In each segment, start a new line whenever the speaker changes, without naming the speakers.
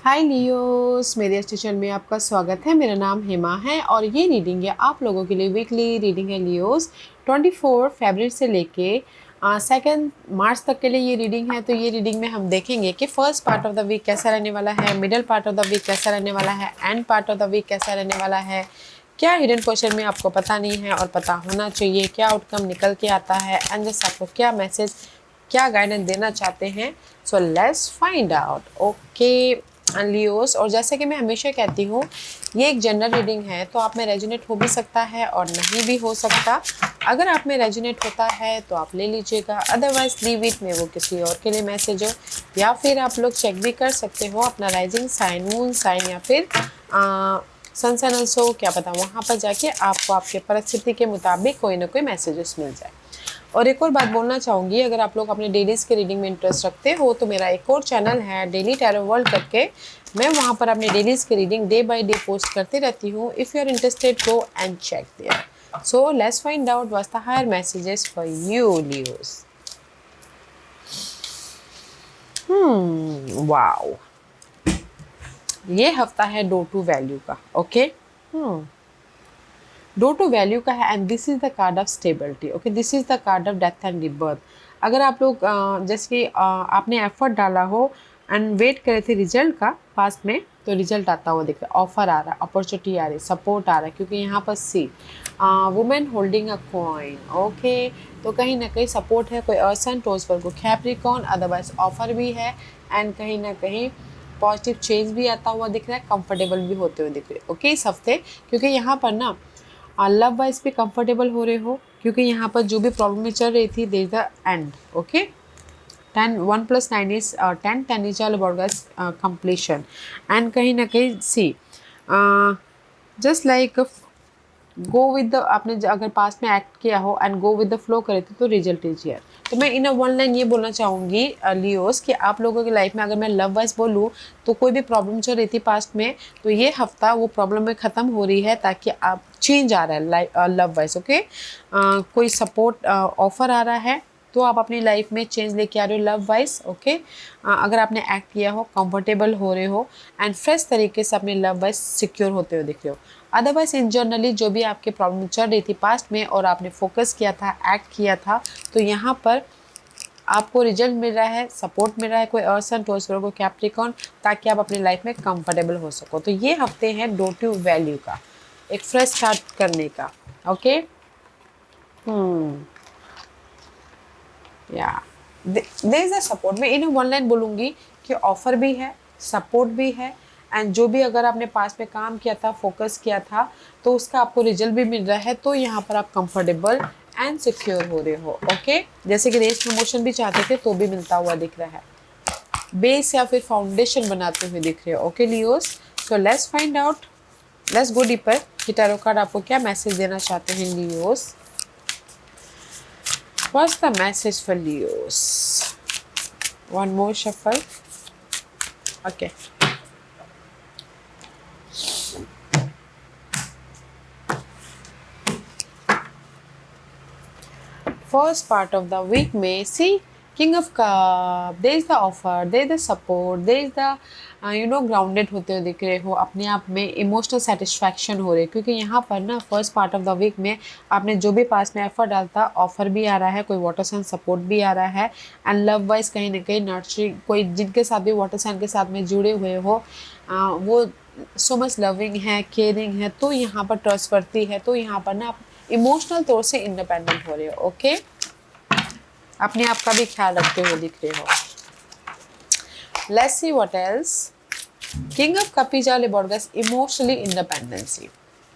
हाय Leos, मेरे station में आपका स्वागत है। मेरा नाम हेमा है और ये रीडिंग है आप लोगों के लिए वीकली रीडिंग है लियोस। 24 फरवरी से लेके 2 मार्च तक के लिए ये रीडिंग है। तो ये रीडिंग में हम देखेंगे कि first part of the week कैसा रहने वाला है, middle part of the week कैसा रहने वाला है, end part of the week कैसा रहने वाला है। क्या हिडन क्वेश्चन में आपको पता नहीं है और पता होना चाहिए, क्या आउटकम निकल के आता है, एंड जस्ट आपको क्या मैसेज, क्या गाइडेंस देना चाहते हैं। सो let's find out. Okay Leos, और जैसे कि मैं हमेशा कहती हूँ, ये एक जनरल रीडिंग है, तो आप में रेजोनेट हो भी सकता है और नहीं भी हो सकता। अगर आप में रेजोनेट होता है तो आप ले लीजिएगा, अदरवाइज लीव इट में वो किसी और के लिए मैसेज हो। या फिर आप लोग चेक भी कर सकते हो अपना राइजिंग साइन, मून साइन या फिर सन साइन ऑल्सो, क्या पता वहाँ पर जाके आपको आपके परिस्थिति के मुताबिक कोई ना कोई मैसेजेस मिल जाए। और एक और बात बोलना चाहूँगी, अगर आप लोग अपने डेलीज़ के रीडिंग में इंटरेस्ट रखते हो तो मेरा एक और चैनल है डेली टैरो वर्ल्ड करके। मैं वहाँ पर अपने डेलीज़ के reading day by day post करती रहती हूँ। If you are interested go and check there. So let's find out what's the higher messages for you Leos. Wow, ये हफ्ता है डो टू वैल्यू का। ओके, डो टू वैल्यू का है and this is the card of stability. Okay, this is the card of death and rebirth. अगर आप लोग जैसे कि आपने एफर्ट डाला हो एंड वेट करे थे रिजल्ट का पास्ट में, तो रिजल्ट आता हुआ दिख रहा है, ऑफर आ रहा है, अपॉर्चुनिटी आ रही है, सपोर्ट आ रहा है, क्योंकि यहाँ पर see women holding a coin. Okay, तो कहीं ना कहीं सपोर्ट है, कोई अर्सन टोज पर को कैप्रिकॉर्न, अदरवाइज ऑफर भी है एंड कहीं ना कहीं पॉजिटिव चेंज भी आता हुआ दिख रहा है, कंफर्टेबल भी होते हुए दिख रहे हैं। ओके, इस हफ्ते क्योंकि यहाँ पर ना लव वाइज भी कंफर्टेबल हो रहे हो, क्योंकि यहाँ पर जो भी प्रॉब्लम में चल रही थी there the end. Okay, 10 1 + 9 is 10, 10 is all about guys completion and कहीं ना कहीं see just like go with the, आपने अगर पास्ट में एक्ट किया हो and go with the flow करे थे तो रिजल्ट इज हियर। तो मैं इन वन लाइन ये बोलना चाहूँगी लियोस कि आप लोगों की लाइफ में अगर मैं लव वाइज बोलूँ तो कोई भी प्रॉब्लम चल रही थी पास्ट में, तो ये हफ्ता वो प्रॉब्लम में ख़त्म हो रही है, ताकि आप चेंज आ रहा है लाइफ लव वाइज। ओके, कोई सपोर्ट ऑफर आ रहा है तो आप अपनी लाइफ में चेंज लेके आ रहे हो लव वाइज। ओके, अगर आपने एक्ट किया हो, कंफर्टेबल हो रहे हो एंड फ्रेश तरीके से अपने लव वाइज सिक्योर होते हुए दिख रहे हो। अदरवाइज इन जनरली जो भी आपके प्रॉब्लम चल रही थी पास्ट में और आपने फोकस किया था, एक्ट किया था, तो यहाँ पर आपको रिजल्ट मिल रहा है, सपोर्ट मिल रहा है, कोई अर्सन टोस को कैप्रिकॉर्न, ताकि आप अपनी लाइफ में कंफर्टेबल हो सको। तो ये हफ्ते हैं डो टू वैल्यू का, एक फ्रेश स्टार्ट करने का। ओके, या देयर इज अ सपोर्ट। मैं इन्हें वन लाइन बोलूँगी कि ऑफर भी है, सपोर्ट भी है एंड जो भी अगर आपने पास में काम किया था, फोकस किया था, तो उसका आपको रिजल्ट भी मिल रहा है। तो यहाँ पर आप कंफर्टेबल एंड सिक्योर हो रहे हो। ओके, जैसे कि रेस प्रमोशन भी चाहते थे तो भी मिलता हुआ दिख रहा है, बेस या फिर फाउंडेशन बनाते हुए दिख रहे हो। Okay Leos, so let's find out, let's go deeper कि टैरो कार्ड आपको क्या मैसेज देना चाहते हैं Leos. What's the message for Leos? One more shuffle. Okay. First part of the week में see King of Cup, there is the offer, there is the support, there is the grounded होते हुए दिख रहे हो, अपने आप में emotional satisfaction हो रहे, क्योंकि यहाँ पर ना first part of the week में आपने जो भी पास में एफर्ट डालता, ऑफर भी आ रहा है, कोई वाटर साइन सपोर्ट भी आ रहा है एंड लव वाइज कहीं ना कहीं नर्चरिंग, कोई जिनके साथ भी वाटर साइन के साथ में जुड़े हुए हो वो सो मच लविंग है, केयरिंग है, तो यहाँ पर ट्रस्टवर्दी है, तो यहाँ पर ना आप इमोशनल तौर से इंडिपेंडेंट हो रहे हो। ओके, अपने आप का भी ख्याल रखते हुए दिख रहे हो। Let's see what else. King of cups वाले बॉर्गस, इमोशनली इंडिपेंडेंसी।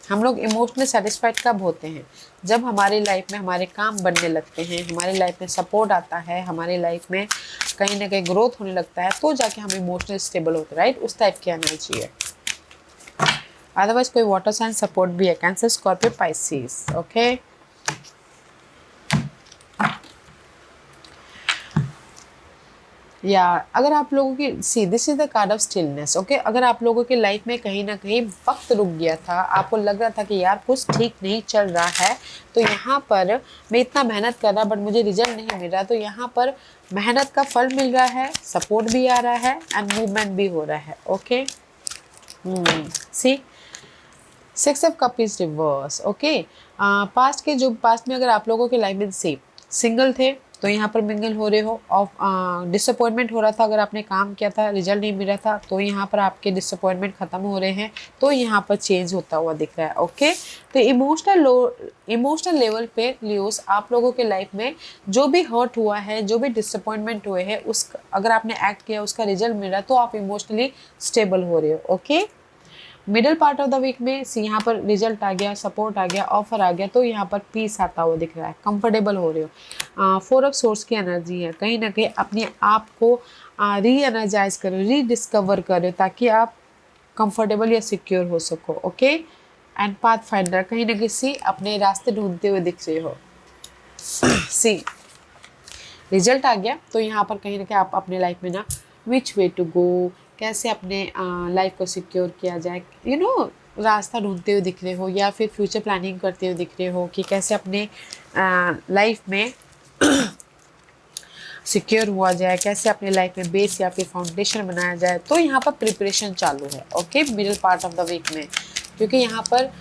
हम लोग इमोशनली सेटिस्फाइड कब होते हैं? जब हमारी लाइफ में हमारे काम बनने लगते हैं, हमारी लाइफ में सपोर्ट आता है, हमारी लाइफ में कहीं ना कहीं ग्रोथ होने लगता है, तो जाके हम इमोशनली स्टेबल होते हैं, राइट? उस टाइप की एनर्जी है। अदरवाइज कोई वाटर साइन सपोर्ट भी है, कैंसर, स्कॉर्पियो, पाइसेस। ओके, या अगर आप लोगों की see this is the card of stillness. Okay, अगर आप लोगों की लाइफ में कहीं ना कहीं वक्त रुक गया था, आपको लग रहा था कि यार कुछ ठीक नहीं चल रहा है, तो यहाँ पर मैं इतना मेहनत कर रहा बट मुझे रिजल्ट नहीं मिल रहा, तो यहाँ पर मेहनत का फल मिल रहा है, सपोर्ट भी आ रहा है एंड मूवमेंट भी हो रहा है। Okay, see six of cup is reverse. Okay, past में अगर आप लोगों के लाइफ में से सिंगल थे तो यहाँ पर मिंगल हो रहे हो, और डिसअपॉइंटमेंट हो रहा था, अगर आपने काम किया था रिजल्ट नहीं मिल रहा था तो यहाँ पर आपके डिसअपॉइंटमेंट खत्म हो रहे हैं, तो यहाँ पर चेंज होता हुआ दिख रहा है। ओके, तो इमोशनल लेवल पे लियोस आप लोगों के लाइफ में जो भी हर्ट हुआ है, जो भी डिसअपॉइंटमेंट हुए हैं, उस अगर आपने एक्ट किया उसका रिजल्ट मिल रहा है तो आप इमोशनली स्टेबल हो रहे हो। Okay, middle part of the week में यहाँ पर रिजल्ट आ गया, सपोर्ट आ गया, ऑफर आ गया, तो यहाँ पर पीस आता हुआ दिख रहा है, कंफर्टेबल हो रहे हो। फोर ऑफ सोर्स की एनर्जी है, कहीं ना कहीं अपने आप को री एनर्जाइज करो, रीडिस्कवर करो, ताकि आप कंफर्टेबल या सिक्योर हो सको। ओके, एंड पाथ फाइंडर, कहीं ना कहीं अपने रास्ते ढूंढते हुए दिख रहे हो। सी रिजल्ट आ गया तो यहाँ पर कहीं ना कहीं आप अपने लाइफ में ना विच वे टू गो, कैसे अपने लाइफ को सिक्योर किया जाए, रास्ता ढूंढते हुए दिख रहे हो, या फिर फ्यूचर प्लानिंग करते हुए दिख रहे हो कि कैसे अपने लाइफ में सिक्योर हुआ जाए, कैसे अपने लाइफ में बेस या फिर फाउंडेशन बनाया जाए, तो यहाँ पर प्रिपरेशन चालू है। Okay, middle part of the week में, क्योंकि यहाँ पर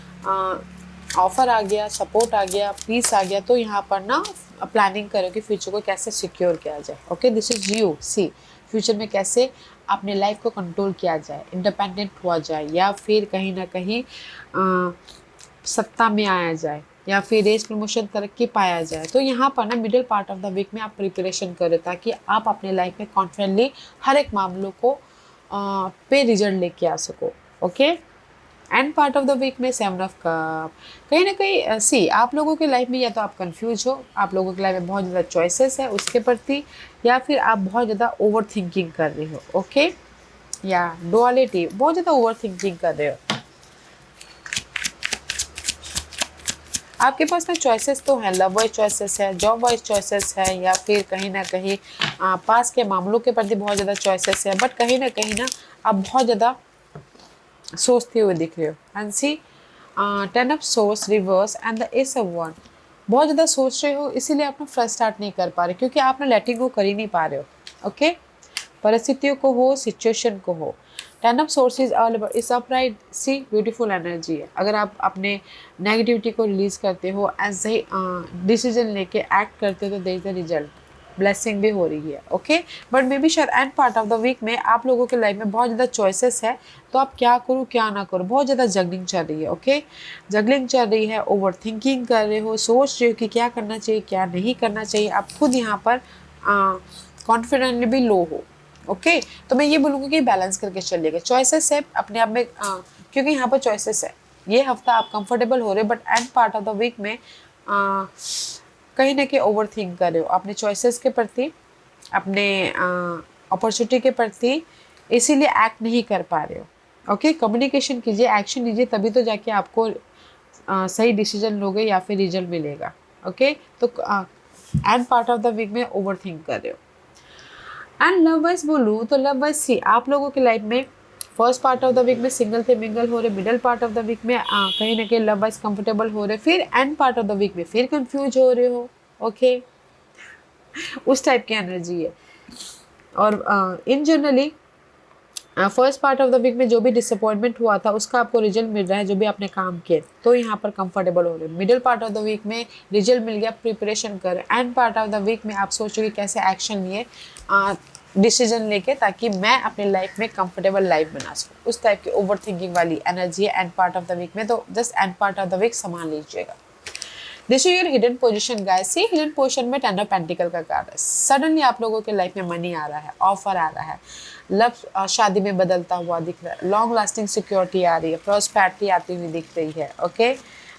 ऑफर आ गया, सपोर्ट आ गया, पीस आ गया, तो यहाँ पर ना प्लानिंग करो कि फ्यूचर को कैसे सिक्योर किया जाए। Okay, this is you. See future में कैसे अपने लाइफ को कंट्रोल किया जाए, इंडिपेंडेंट हुआ जाए, या फिर कहीं ना कहीं सत्ता में आया जाए, या फिर रेस प्रमोशन तरक्की पाया जाए, तो यहाँ पर ना middle part of the week में आप प्रिपरेशन करें ताकि आप अपने लाइफ में कॉन्फिडेंटली हर एक मामलों को पे रिजल्ट लेके आ सको। Okay, end part of the week में सेवन ऑफ कप, कहीं ना कहीं सी आप लोगों के लाइफ में या तो आप कंफ्यूज हो, आप लोगों के लाइफ में बहुत ज़्यादा चॉइसेस है उसके प्रति, या फिर आप बहुत ज़्यादा ओवर थिंकिंग कर रहे हो। ओके, या डुअलिटी, बहुत ज़्यादा ओवर थिंकिंग कर रहे हो। आपके पास में चॉइसेस तो हैं, लव वाइज चॉइसेस है, जॉब वाइज चॉइसेस है, या फिर कहीं ना कहीं पास के मामलों के प्रति बहुत ज़्यादा चॉइसेस है, बट कहीं ना आप बहुत ज़्यादा सोचते हुए दिख रहे हो। And see ten of swords reverse and the ace of वन, बहुत ज़्यादा सोच रहे हो, इसीलिए आप ना फ्रस्ट स्टार्ट नहीं कर पा रहे, क्योंकि आप ना लेटिंग को कर ही नहीं पा रहे हो। ओके, परिस्थितियों को हो, सिचुएशन को हो। Ten of sources all about इस अपराइट, सी ब्यूटीफुल एनर्जी है। अगर आप अपने नेगेटिविटी को रिलीज करते हो, एज सही डिसीजन लेके एक्ट करते हो, तो there is the result, blessing भी हो रही है। ओके, बट मे बी शायद end part of the week में आप लोगों के लाइफ में बहुत ज़्यादा चॉइसेस है, तो आप क्या करो क्या ना करो, बहुत ज़्यादा जगलिंग चल रही है। ओके, जगलिंग चल रही है, ओवर थिंकिंग कर रहे हो, सोच रहे हो कि क्या करना चाहिए क्या नहीं करना चाहिए, आप खुद यहाँ पर कॉन्फिडेंटली भी लो हो। ओके, तो मैं ये बोलूँगी कि बैलेंस करके चलिएगा। चॉइसेस है अपने आप में, क्योंकि यहाँ पर चॉइसेस है, ये हफ्ता आप कंफर्टेबल हो रहे हो, but end part of the week में कहीं ना कहीं ओवर थिंक कर रहे हो अपने चॉइसेस के प्रति, अपने अपॉर्चुनिटी के प्रति, इसीलिए एक्ट नहीं कर पा रहे हो। ओके, कम्युनिकेशन कीजिए, एक्शन लीजिए, तभी तो जाके आपको सही डिसीजन लोगे या फिर रिजल्ट मिलेगा। ओके, तो end part of the week में ओवर थिंक कर रहे हो। एंड लव वाइज बोलूँ तो लव वाइज सी आप लोगों की लाइफ में first part of the week में सिंगल थे, मिंगल हो रहे, middle part of the week में कहीं ना कहीं लव वाइज कंफर्टेबल हो रहे, फिर end part of the week में फिर कंफ्यूज हो रहे हो। ओके, उस टाइप की एनर्जी है। और इन generally first part of the week में जो भी डिसअपॉइंटमेंट हुआ था उसका आपको रिजल्ट मिल रहा है, जो भी आपने काम किए, तो यहाँ पर कंफर्टेबल हो रहे हैं। Middle part of the week में रिजल्ट मिल गया, प्रिपरेशन कर। End part of the week में आप सोचोगे कैसे एक्शन लिए, डिसीजन लेके, ताकि मैं अपने लाइफ में कंफर्टेबल लाइफ बना सकूँ। उस टाइप की ओवर थिंकिंग वाली एनर्जी है end part of the week में, तो just end part of the week संभाल लीजिएगा। This is your hidden position guys. See hidden position में टेन ऑफ पेंटिकल का कार्ड है। सडनली आप लोगों के लाइफ में मनी आ रहा है, ऑफर आ रहा है, लव शादी में बदलता हुआ दिख रहा है, लॉन्ग लास्टिंग सिक्योरिटी आ रही है, प्रॉस्पेरिटी आती हुई दिख रही है। ओके,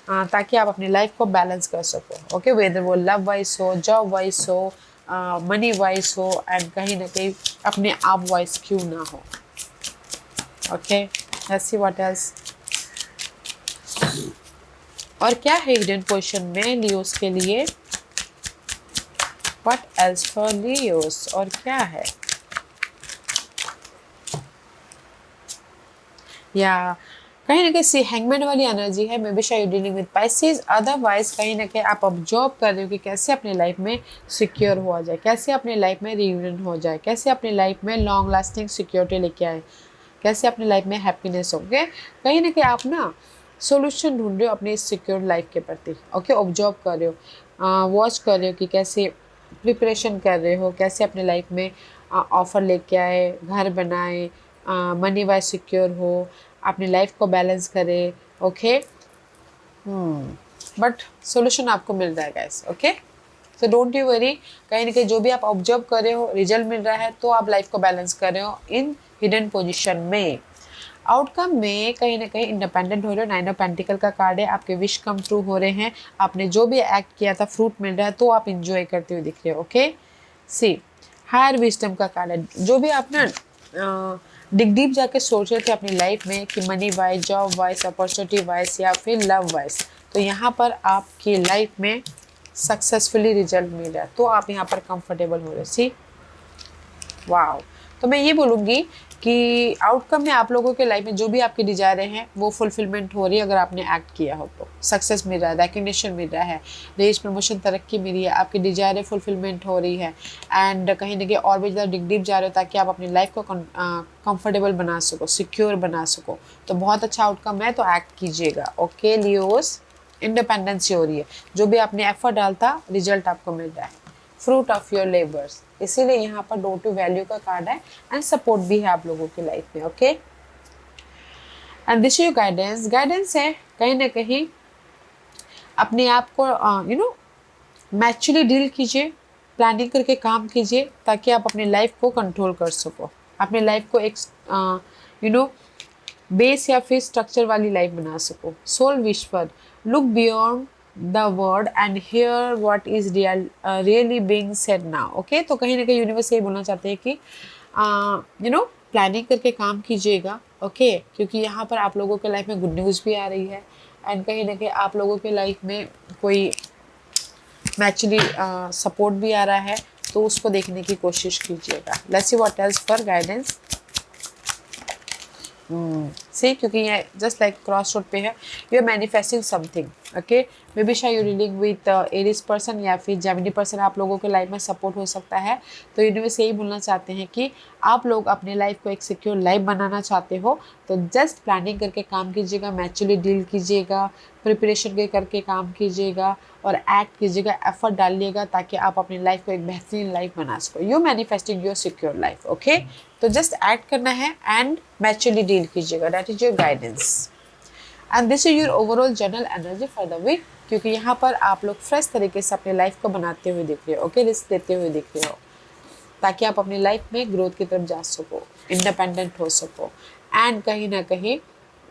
ताकि आप अपनी लाइफ को बैलेंस कर सको। ओके, वेदर वो लव वाइज हो, जॉब वाइज हो, मनी वाइज हो, एंड कहीं ना कहीं अपने आप वाइज क्यों ना हो। Okay, let's see what else. और क्या है हिडन पोजीशन में लियोस के लिए, व्हाट एल्स फॉर लियोस, और क्या है या कहीं ना कहीं सी हैंगमैन वाली एनर्जी है, मे बी शायद डीलिंग विद पाइसेस। अदरवाइज कहीं ना कहीं आप ऑब्जर्व कर रहे हो कि कैसे अपने लाइफ में सिक्योर हुआ जाए, कैसे अपने लाइफ में रियूनियन हो जाए, कैसे अपने लाइफ में लॉन्ग लास्टिंग सिक्योरिटी लेके आए, कैसे अपने लाइफ में हैप्पीनेस हो गए। कहीं ना कहीं आप ना सोल्यूशन ढूंढ रहे हो अपनी सिक्योर लाइफ के प्रति। ओके, ऑब्जर्व कर रहे हो, वॉच कर रहे हो कि कैसे प्रिपरेशन कर रहे हो, कैसे अपने लाइफ में ऑफर लेके आए, घर बनाए, मनी वाइज सिक्योर हो, अपनी लाइफ को बैलेंस करें। ओके, बट सोल्यूशन आपको मिल जाएगा guys. Okay, so don't you worry, कहीं ना कहीं जो भी आप ऑब्जर्व कर रहे हो रिजल्ट मिल रहा है, तो आप लाइफ को बैलेंस कर रहे हो इन हिडन पोजिशन में। आउटकम में कहीं ना कहीं इंडिपेंडेंट हो रहे हो। 9 ऑफ पेंटिकल का कार्ड है, आपके विश कम ट्रू हो रहे हैं, आपने जो भी एक्ट किया था फ्रूट मिल रहा है, तो आप इंजॉय करते हुए दिख रहे हो। ओके, सी हायर विजडम का कार्ड है, जो भी आप ना डिग डीप जाके सोच रहे थे अपनी लाइफ में कि money wise, job wise, opportunity wise या फिर लव वाइज, तो यहाँ पर आपकी लाइफ में सक्सेसफुली रिजल्ट मिल रहा है, तो आप यहाँ पर कंफर्टेबल हो रहे। सी वाओ, तो मैं ये बोलूँगी कि आउटकम में आप लोगों के लाइफ में जो भी आपकी डिजायर हैं वो फुलफिलमेंट हो रही है। अगर आपने एक्ट किया हो तो सक्सेस मिल रहा है, रिकग्निशन मिल रहा है, रेज प्रमोशन तरक्की मिली है, आपकी डिजायर फुलफिलमेंट हो रही है, एंड कहीं ना कहीं और भी ज़्यादा डिग डीप जा रहे हो ताकि आप अपनी लाइफ को कंफर्टेबल बना सको, सिक्योर बना सको। तो बहुत अच्छा आउटकम है, तो एक्ट कीजिएगा। ओके लियोस, इंडिपेंडेंस हो रही है, जो भी आपने एफर्ट डालता रिजल्ट आपको मिल रहा है, फ्रूट ऑफ योर लेबर्स। इसीलिए यहाँ पर डो टू वैल्यू का कार्ड है, एंड सपोर्ट भी है आप लोगों की लाइफ में। Okay, and this your guidance, guidance है कहीं ना कहीं अपने आप को मैच्योरली डील कीजिए, प्लानिंग करके काम कीजिए, ताकि आप अपनी लाइफ को कंट्रोल कर सको, अपनी लाइफ को एक बेस या फिर स्ट्रक्चर वाली लाइफ बना सको। Soul whisperer, look beyond the word and hear what is really being said now. Okay, तो कहीं ना कहीं यूनिवर्स ये बोलना चाहते हैं कि प्लानिंग करके काम कीजिएगा। ओके, क्योंकि यहाँ पर आप लोगों के लाइफ में गुड न्यूज़ भी आ रही है, एंड कहीं ना कहीं आप लोगों के लाइफ में कोई मैचुअली सपोर्ट भी आ रहा है, तो उसको देखने की कोशिश कीजिएगा। Let's see what else for guidance. See, क्योंकि ये जस्ट लाइक क्रॉस रोड पे है, you are manifesting something. Okay, maybe शायद you dealing with Aries person या फिर जेमिनी पर्सन आप लोगों के लाइफ में सपोर्ट हो सकता है। तो यूनिवर्स यही बोलना चाहते हैं कि आप लोग अपने लाइफ को एक सिक्योर लाइफ बनाना चाहते हो, तो जस्ट प्लानिंग करके काम कीजिएगा, मैच्योरली डील कीजिएगा, प्रिपरेशन के करके काम कीजिएगा और एक्ट कीजिएगा, एफर्ट डालिएगा, ताकि आप अपनी लाइफ को एक बेहतरीन लाइफ बना सको। You manifesting your secure life. Okay, तो जस्ट एक्ट करना है एंड मैच्योरली डील कीजिएगा। That is your guidance, and this is your overall general energy for the week, क्योंकि यहाँ पर आप लोग फ्रेश तरीके से अपनी लाइफ को बनाते हुए दिख रहे हो। ओके, रिस्क लेते हुए दिख रहे हो, ताकि आप अपनी लाइफ में ग्रोथ की तरफ जा सको, इंडिपेंडेंट हो सको, एंड कहीं ना कहीं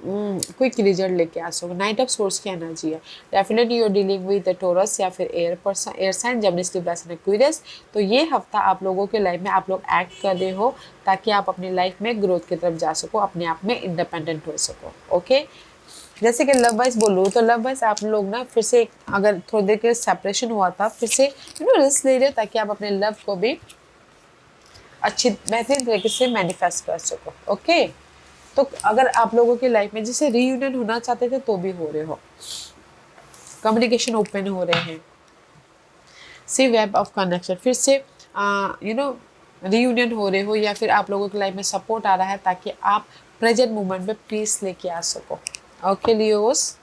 क्विक रिजल्ट लेके आ सको। नाइट ऑफ सोर्स की एनर्जी है, definitely you are dealing with Taurus या फिर air person, air sign, Gemini, Libra, Aquarius. तो ये हफ्ता आप लोगों के लाइफ में आप लोग एक्ट कर रहे हो, ताकि आप अपनी लाइफ में ग्रोथ की तरफ जा सको, अपने आप में इंडिपेंडेंट हो सको। ओके, जैसे कि लव वाइज बोलूँ तो लव वाइज आप लोग ना फिर से, अगर थोड़ी देर के सेपरेशन हुआ था, फिर से रिस्क ले रहे हो, ताकि आप अपने लव को भी अच्छी बेहतरीन तरीके से मैनिफेस्ट कर सको। ओके, तो अगर आप लोगों की लाइफ में जैसे रीयूनियन होना चाहते थे तो भी हो रहे हो, कम्युनिकेशन ओपन हो रहे हैं, सी वेब ऑफ कनेक्शन, फिर से रीयूनियन हो रहे हो, या फिर आप लोगों की लाइफ में सपोर्ट आ रहा है, ताकि आप प्रेजेंट मोमेंट में पीस लेके आ सको। ओके लियोस,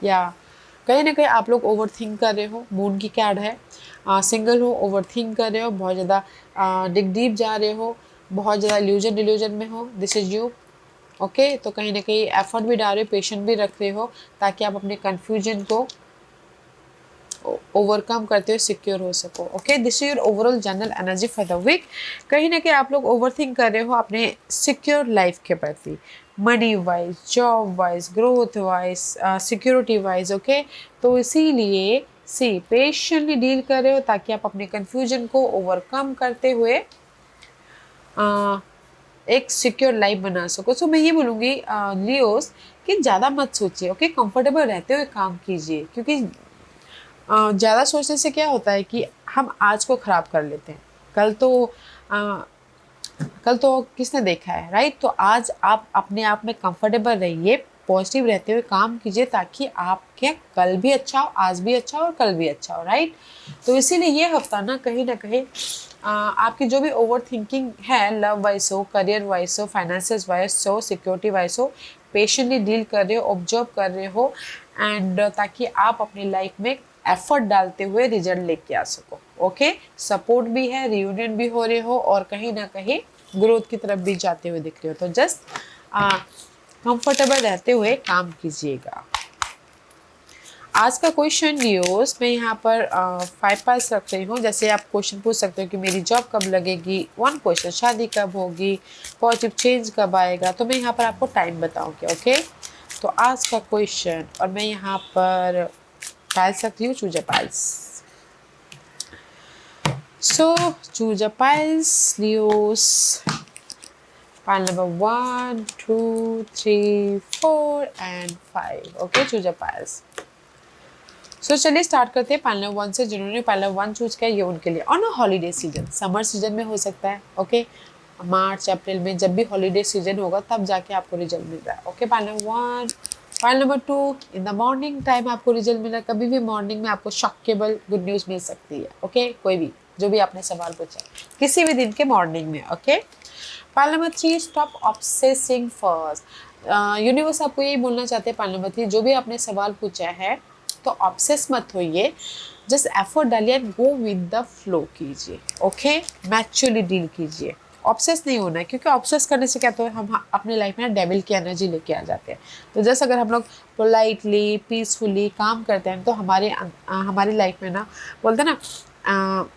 या कहीं ना कहीं आप लोग ओवर थिंक कर रहे हो, मून की कार्ड है, सिंगल हो, ओवर थिंक कर रहे हो, बहुत ज़्यादा डिग डीप जा रहे हो, बहुत ज़्यादा डिल्यूजन में हो, दिस इज यू। ओके, तो कहीं ना कहीं एफर्ट भी डाल रहे हो, पेशेंट भी रख रहे हो, ताकि आप अपने कन्फ्यूजन को ओवरकम करते हुए सिक्योर हो सको। Okay, this is your overall general energy for the week. कहीं ना कहीं आप लोग ओवरथिंक कर रहे हो अपने सिक्योर लाइफ के प्रति, money wise, job wise, growth wise, security wise. Okay, तो इसीलिए पेशेंटली डील कर रहे हो, ताकि आप अपने कन्फ्यूजन को ओवरकम करते हुए एक सिक्योर लाइफ बना सको। सो मैं ये बोलूँगी लियोस कि ज़्यादा मत सोचिए। ओके, कंफर्टेबल रहते हुए काम कीजिए, क्योंकि ज़्यादा सोचने से क्या होता है कि हम आज को ख़राब कर लेते हैं, कल तो किसने देखा है, राइट। तो आज आप अपने आप में कंफर्टेबल रहिए, पॉजिटिव रहते हुए काम कीजिए, ताकि आपके कल भी अच्छा हो, आज भी अच्छा हो और कल भी अच्छा हो, राइट। तो इसीलिए ये हफ्ता ना कहीं आपकी जो भी ओवर थिंकिंग है, लव वाइज हो, करियर वाइज हो, फाइनेंसिस वाइज हो, सिक्योरिटी वाइज हो, पेशेंटली डील कर रहे हो, ऑब्जर्व कर रहे हो, एंड ताकि आप अपनी लाइफ में एफर्ट डालते हुए रिजल्ट लेके आ सको। ओके, सपोर्ट भी है, रियूनियन भी हो रहे हो, और कहीं ना कहीं ग्रोथ की तरफ भी जाते हुए दिख रहे हो। तो जस्ट कंफर्टेबल रहते हुए काम कीजिएगा। आज का क्वेश्चन न्यूज़ मैं यहाँ पर 5 पास रख रही हूँ। जैसे आप क्वेश्चन पूछ सकते हो कि मेरी जॉब कब लगेगी, 1 क्वेश्चन शादी कब होगी, पॉजिटिव चेंज कब आएगा, तो मैं यहाँ पर आपको टाइम बताऊँगी। ओके, तो आज का क्वेश्चन, और मैं यहाँ पर पाइल्स रख रही हूँ, चूजा पाइल्स। सो चूजा piles news, pile number 1, 2, 3, 4 and 5. Okay, चूजा पाइल्स। सो चलिए स्टार्ट करते हैं पाइल नंबर 1 से। जिन्होंने पाइल नंबर 1 चूज किया ये उनके लिए on holiday season, summer season में हो सकता है। ओके, मार्च अप्रैल में जब भी हॉलीडे सीजन होगा तब जाके आपको रिजल्ट मिल रहा है। Okay, pile number 1। Pile number 2, in the morning time आपको रिजल्ट मिल रहा है। कभी भी मॉर्निंग में आपको शॉकेबल गुड न्यूज़ मिल सकती है। ओके, कोई भी जो भी आपने सवाल पूछा किसी भी दिन के मॉर्निंग में। Okay, pile number 3, stop obsessing first. Universe आपको यही बोलना चाहते हैं, पाइल नंबर 3, जो भी आपने सवाल पूछा है तो ऑब्सेस मत होइए, जस्ट एफर्ट डालिए and go with the flow कीजिए। ओके, मैच्योरली डील कीजिए, ऑब्सेस नहीं होना है, क्योंकि ऑब्सेस करने से क्या तो हम अपने लाइफ में डेविल की एनर्जी लेके आ जाते हैं। तो जैसे अगर हम लोग पोलाइटली पीसफुली काम करते हैं तो हमारी लाइफ में ना, बोलते हैं ना,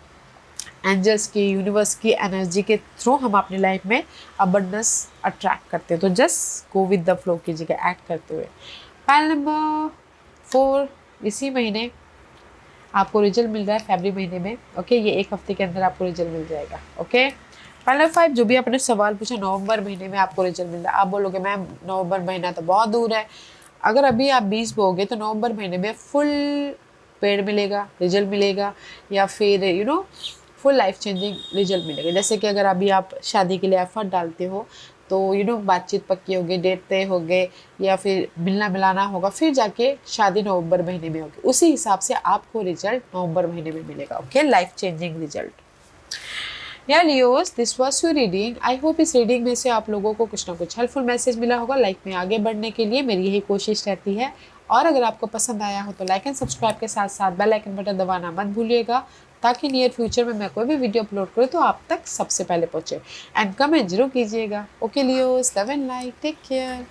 एंजल्स की, यूनिवर्स की एनर्जी के थ्रू हम अपनी लाइफ में अबंडेंस अट्रैक्ट करते हैं। तो just go with the flow कीजिएगा एक्ट करते हुए। पाइल नंबर 4, इसी महीने आपको रिजल्ट मिल रहा है, फरवरी महीने में। ओके, ये 1 हफ्ते के अंदर आपको रिजल्ट मिल जाएगा। ओके, पाइल नंबर 5, जो भी आपने सवाल पूछा, नवंबर महीने में आपको रिजल्ट मिल रहा है। आप बोलोगे मैम नवंबर महीना तो बहुत दूर है। अगर अभी आप 20 बोगे तो नवंबर महीने में फुल पेड मिलेगा, रिजल्ट मिलेगा, या फिर फुल लाइफ चेंजिंग रिजल्ट मिलेगा। जैसे कि अगर अभी आप शादी के लिए एफर्ट डालते हो तो बातचीत पक्की होगी, डेट तय हो गए, या फिर मिलना मिलाना होगा, फिर जाके शादी नवंबर महीने में होगी। उसी हिसाब से आपको रिजल्ट नवंबर महीने में मिलेगा। Okay, life changing result. या Leos, this was your reading. I hope इस रीडिंग में से आप लोगों को कुछ ना कुछ हेल्पफुल मैसेज मिला होगा। लाइफ में आगे बढ़ने के लिए मेरी यही कोशिश रहती है। और अगर आपको पसंद आया हो तो लाइक एंड सब्सक्राइब के साथ साथ बेल आइकन बटन दबाना मत भूलिएगा, ताकि नियर फ्यूचर में मैं कोई भी वीडियो अपलोड करूँ तो आप तक सबसे पहले पहुँचे। एंड कमेंट जरूर कीजिएगा। Okay Leos, love and light, take care.